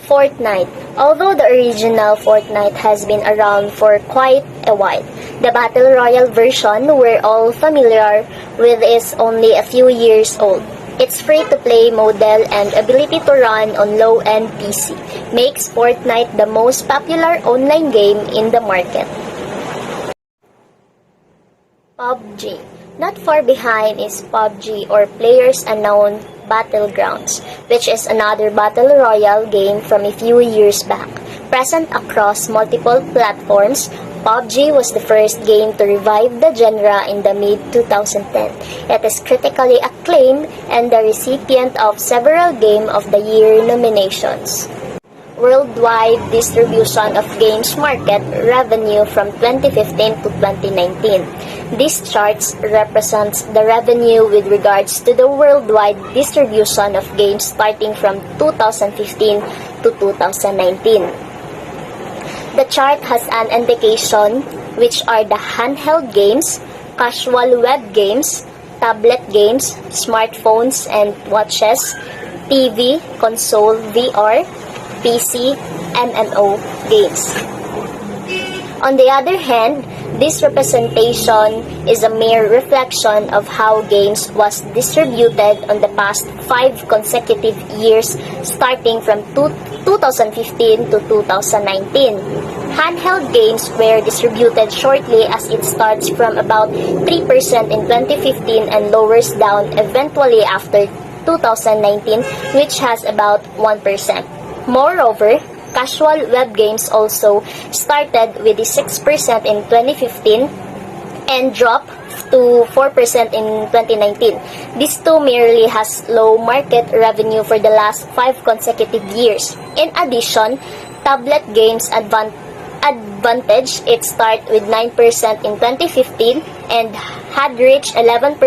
Fortnite. Although the original Fortnite has been around for quite a while, the Battle Royale version we're all familiar with is only a few years old. Its free-to-play model and ability to run on low-end PC makes Fortnite the most popular online game in the market. PUBG. Not far behind is PUBG or Players Unknown Battlegrounds, which is another battle royale game from a few years back. Present across multiple platforms, PUBG was the first game to revive the genre in the mid-2010. It is critically acclaimed and the recipient of several Game of the Year nominations. Worldwide distribution of games market revenue from 2015 to 2019. This chart represents the revenue with regards to the worldwide distribution of games starting from 2015 to 2019. The chart has an indication which are the handheld games, casual web games, tablet games, smartphones and watches, TV, console, VR, PC, MMO games. On the other hand, this representation is a mere reflection of how games was distributed on the past 5 consecutive years starting from 2015 to 2019. Handheld games were distributed shortly as it starts from about 3% in 2015 and lowers down eventually after 2019, which has about 1%. Moreover, casual web games also started with 6% in 2015 and dropped to 4% in 2019. This too merely has low market revenue for the last 5 consecutive years. In addition, tablet games advantage it start with 9% in 2015 and had reached 11%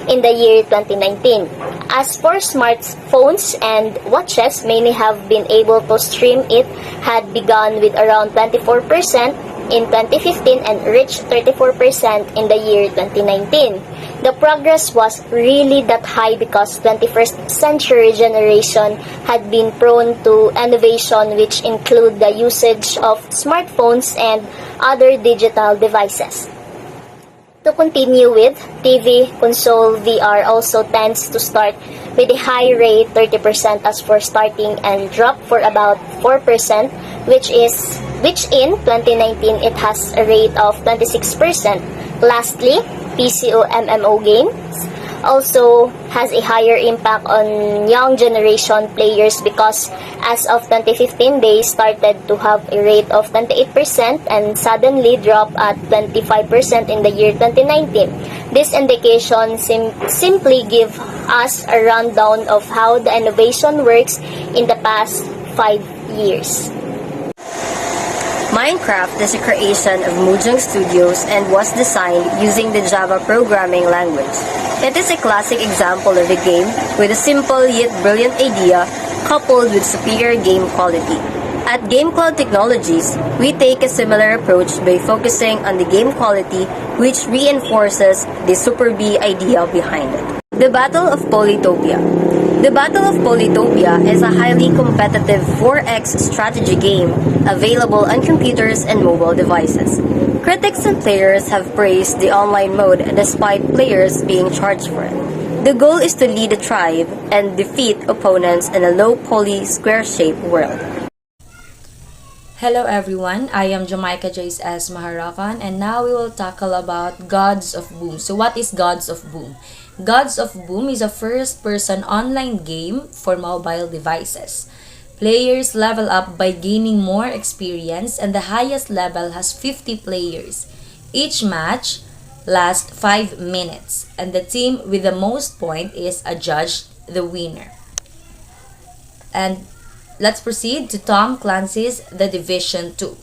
in the year 2019. As for smartphones and watches, many have been able to stream it had begun with around 24% in 2015 and reached 34% in the year 2019. The progress was really that high because 21st century generation had been prone to innovation which include the usage of smartphones and other digital devices. To continue with, TV, console, VR also tends to start with a high rate 30% as for starting and drop for about 4%, which in 2019 it has a rate of 26%. Lastly, PC or MMO games also has a higher impact on young generation players because as of 2015 they started to have a rate of 28% and suddenly dropped at 25% in the year 2019. This indication simply give us a rundown of how the innovation works in the past 5 years. Minecraft is a creation of Mojang Studios and was designed using the Java programming language. It is a classic example of a game with a simple yet brilliant idea coupled with superior game quality. At GameCloud Technologies, we take a similar approach by focusing on the game quality which reinforces the Super B idea behind it. The Battle of Polytopia. The Battle of Polytopia is a highly competitive 4X strategy game available on computers and mobile devices. Critics and players have praised the online mode despite players being charged for it. The goal is to lead a tribe and defeat opponents in a low poly square-shaped world. Hello everyone, I am Jamaica Jace S. Maharakan and now we will tackle about Gods of Boom. So what is Gods of Boom? Gods of Boom is a first-person online game for mobile devices. Players level up by gaining more experience and the highest level has 50 players. Each match lasts 5 minutes and the team with the most points is adjudged the winner. And let's proceed to Tom Clancy's The Division 2.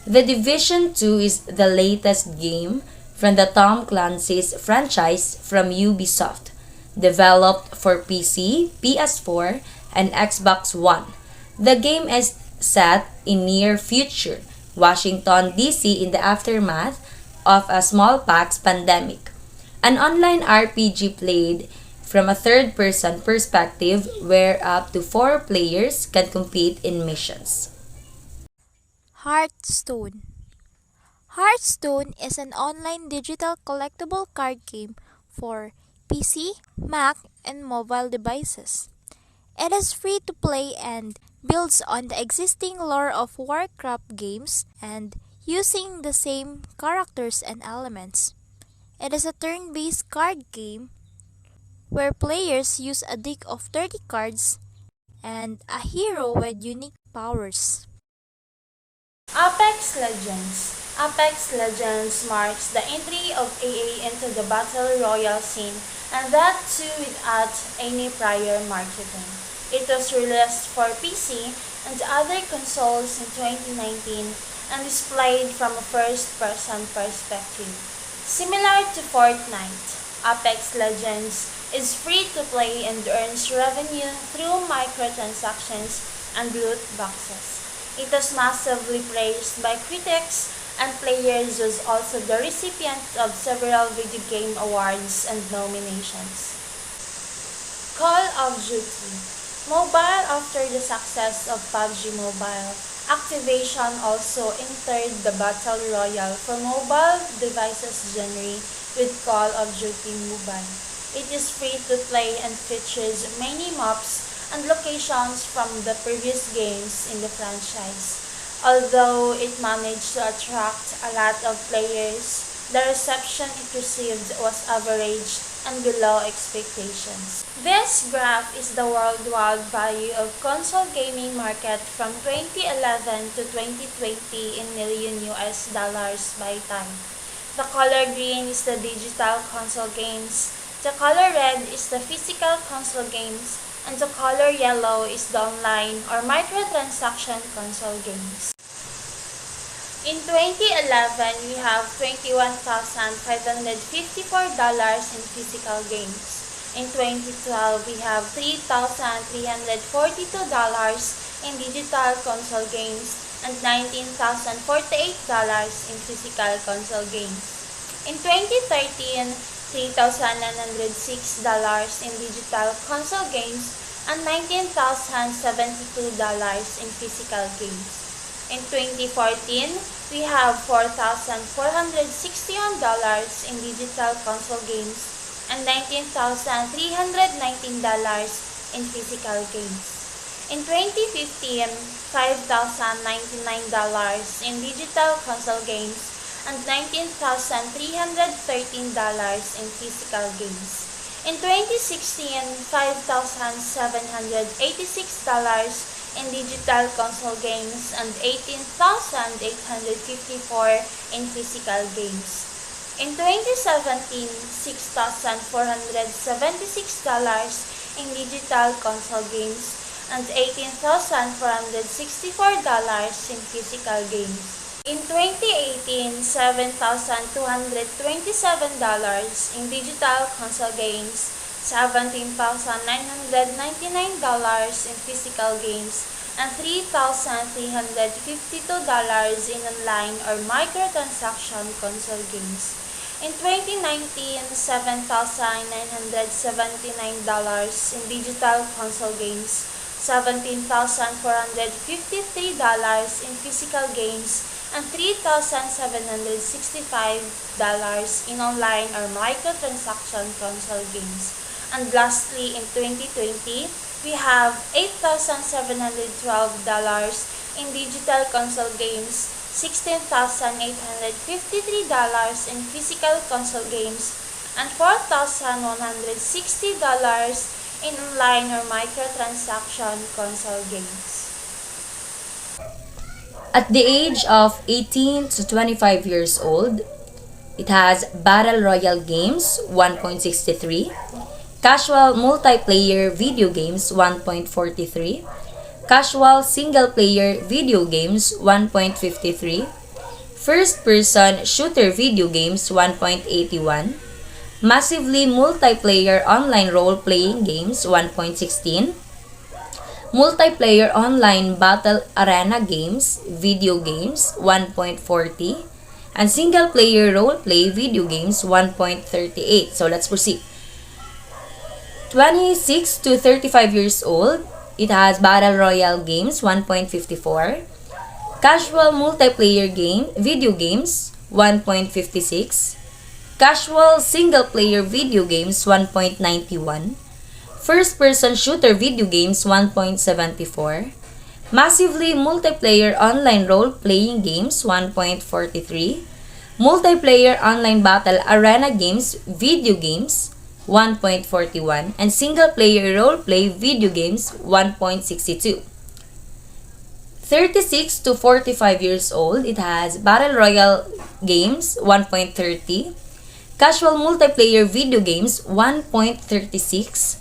The Division 2 is the latest game from the Tom Clancy's franchise from Ubisoft, developed for PC, PS4, and Xbox One. The game is set in near future Washington, D.C. in the aftermath of a smallpox pandemic. An online RPG played from a third-person perspective where up to 4 players can compete in missions. Hearthstone. Hearthstone is an online digital collectible card game for PC, Mac, and mobile devices. It is free to play and builds on the existing lore of Warcraft games and using the same characters and elements. It is a turn-based card game where players use a deck of 30 cards and a hero with unique powers. Apex Legends. Apex Legends marks the entry of AA into the Battle Royale scene, and that too without any prior marketing. It was released for PC and other consoles in 2019 and displayed from a first-person perspective. Similar to Fortnite, Apex Legends is free to play and earns revenue through microtransactions and loot boxes. It was massively praised by critics, and players was also the recipient of several video game awards and nominations. Call of Duty Mobile. After the success of PUBG Mobile, Activision also entered the Battle Royale for mobile devices genre with Call of Duty Mobile. It is free to play and features many maps and locations from the previous games in the franchise. Although it managed to attract a lot of players, the reception it received was average and below expectations. This graph is the worldwide value of console gaming market from 2011 to 2020 in million US dollars by time. The color green is the digital console games, the color red is the physical console games, and the color yellow is the online or microtransaction console games. In 2011, we have $21,554 in physical games. In 2012, we have $3,342 in digital console games and $19,048 in physical console games. In 2013, $3,906 in digital console games and $19,072 in physical games. In 2014, we have $4,461 in digital console games and $19,319 in physical games. In 2015, $5,099 in digital console games and $19,313 in physical games. In 2016, $5,786 in digital console games and $18,854 in physical games. In 2017, $6,476 in digital console games and $18,464 in physical games. In 2018, $7,227 in digital console games, $17,999 in physical games, and $3,352 in online or microtransaction console games. In 2019, $7,979 in digital console games, $17,453 in physical games, and $3,765 in online or microtransaction console games. And lastly, in 2020, we have $8,712 in digital console games, $16,853 in physical console games, and $4,160 in online or microtransaction console games. At the age of 18 to 25 years old, it has Battle Royale games 1.63, casual multiplayer video games 1.43, casual single-player video games 1.53, first-person shooter video games 1.81, massively multiplayer online role-playing games 1.16, multiplayer online battle arena games video games 1.40, and single-player role-play video games 1.38. So let's proceed. 26 to 35 years old, it has Battle Royale games 1.54, Casual Multiplayer video games 1.56, Casual Single-Player video games 1.91, First-Person Shooter video games 1.74, Massively Multiplayer Online Role-Playing Games 1.43, Multiplayer Online Battle Arena Games video games 1.41, and Single-Player Role-Play video games 1.62. 36 to 45 years old, it has Battle Royale games 1.30, Casual Multiplayer video games 1.36,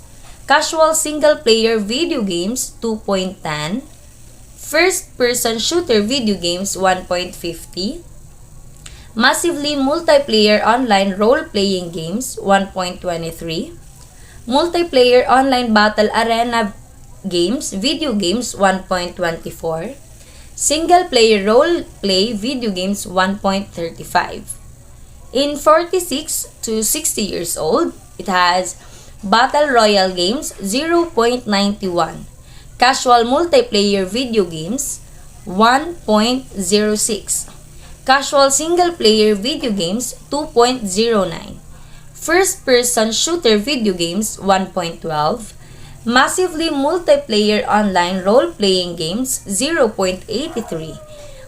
Casual Single-Player video games 2.10, First-Person Shooter video games 1.50, Massively Multiplayer Online Role-Playing Games 1.23, Multiplayer Online Battle Arena Games video games 1.24, Single-Player Role-Play video games 1.35. In 46 to 60 years old, it has Battle Royale games 0.91, Casual Multiplayer video games 1.06, Casual Single-Player video games 2.09, First-Person Shooter video games 1.12, Massively Multiplayer Online Role-Playing Games 0.83,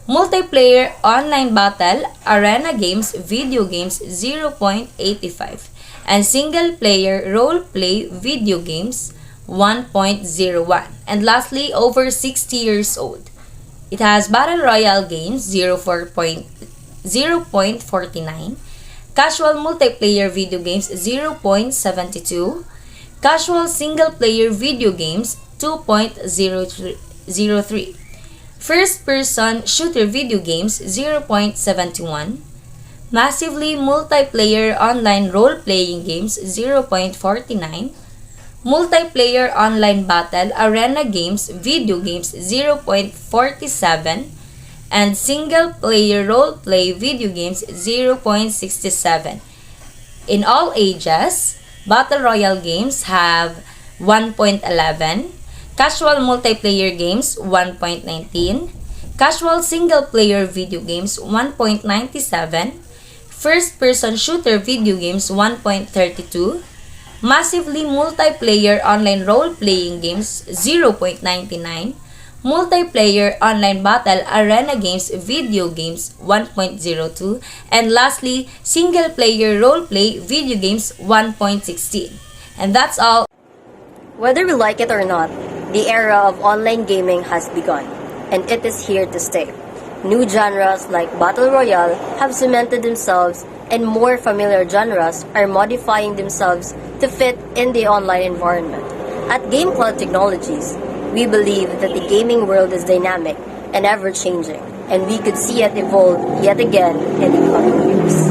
Multiplayer Online Battle Arena Games video games 0.85, and Single-Player Role-Play video games 1.01. And lastly, over 60 years old, it has Battle Royale games 0.49, Casual Multiplayer video games 0.72, Casual Single-Player video games 2.03, First-Person Shooter video games 0.71, Massively Multiplayer Online Role-Playing Games 0.49, Multiplayer Online Battle Arena Games video games 0.47, and Single-Player Role-Play video games 0.67. In all ages, Battle Royale games have 1.11, Casual Multiplayer games 1.19, Casual Single-Player video games 1.97, First-Person Shooter video games 1.32, Massively Multiplayer Online Role-Playing Games 0.99, Multiplayer Online Battle Arena Games video games 1.02, and lastly, Single-Player Role-Play video games 1.16. And that's all. Whether we like it or not, the era of online gaming has begun, and it is here to stay. New genres like Battle Royale have cemented themselves, and more familiar genres are modifying themselves to fit in the online environment. At GameCloud Technologies, we believe that the gaming world is dynamic and ever-changing, and we could see it evolve yet again in the coming years.